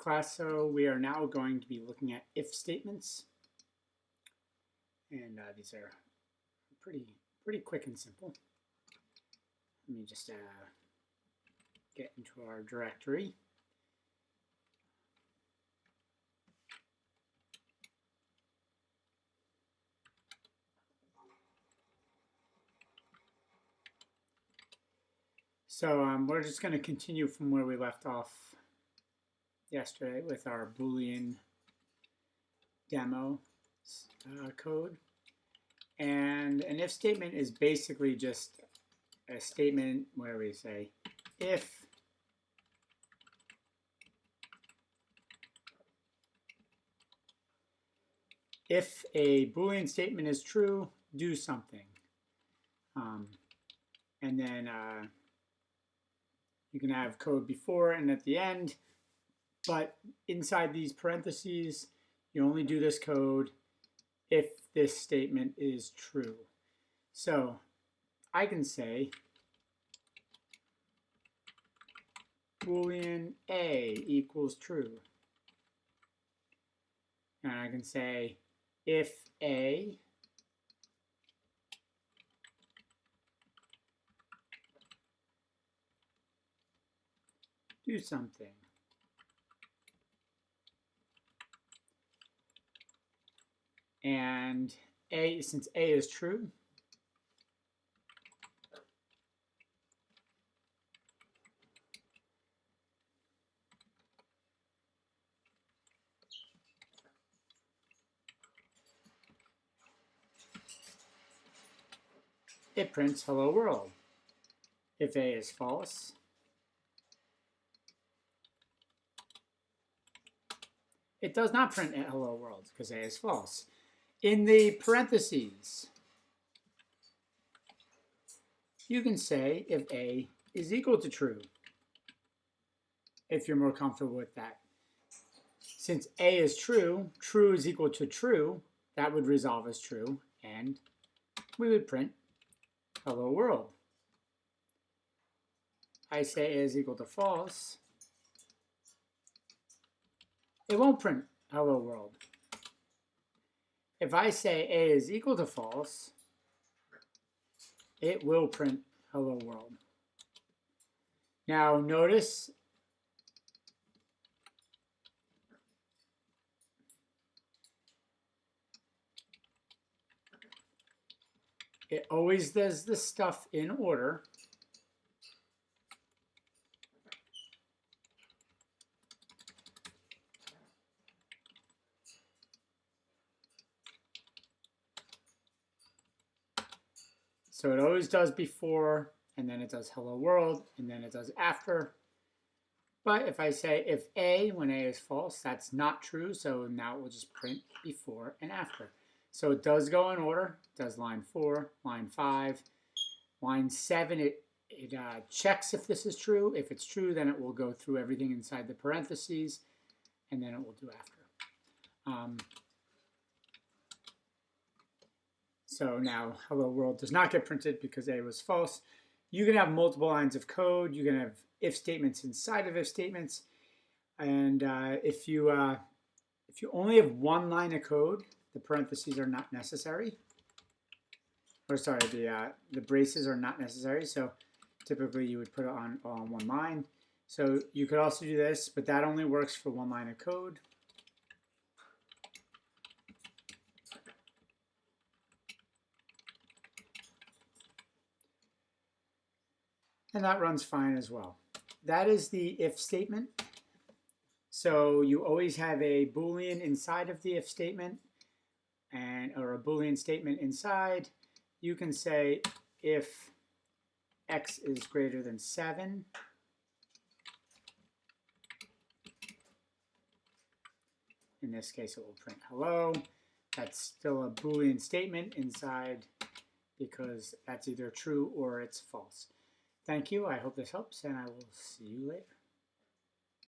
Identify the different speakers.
Speaker 1: class, so we are now going to be looking at if statements. And these are pretty quick and simple. Let me just get into our directory. So we're just going to continue from where we left off yesterday with our Boolean demo code. And an if statement is basically just a statement where we say if a Boolean statement is true, do something. And then you can have code before and at the end, but inside these parentheses, you only do this code if this statement is true. So I can say Boolean A equals true. And I can say if A do something. And since A is true, it prints hello world. If A is false, it does not print hello world because A is false. In the parentheses, you can say if A is equal to true, if you're more comfortable with that. Since A is true, true is equal to true, that would resolve as true, and we would print hello world. I say A is equal to false, it won't print hello world. If I say A is equal to false, it will print hello world. Now notice it always does this stuff in order. So it always does before, and then it does hello world, and then it does after. But if I say if A, when A is false, that's not true, so now it will just print before and after. So it does go in order. It does line 4, line 5, line 7, it checks if this is true. If it's true, then it will go through everything inside the parentheses, and then it will do after. So now hello world does not get printed because A was false. You can have multiple lines of code. You can have if statements inside of if statements. And if you only have one line of code, the parentheses are not necessary. Or sorry, the braces are not necessary. So typically you would put it on one line. So you could also do this, but that only works for one line of code. And that runs fine as well. That is the if statement. So you always have a Boolean inside of the if statement, or a Boolean statement inside. You can say if x is greater than 7, in this case it will print hello. That's still a Boolean statement inside because that's either true or it's false. Thank you. I hope this helps, and I will see you later.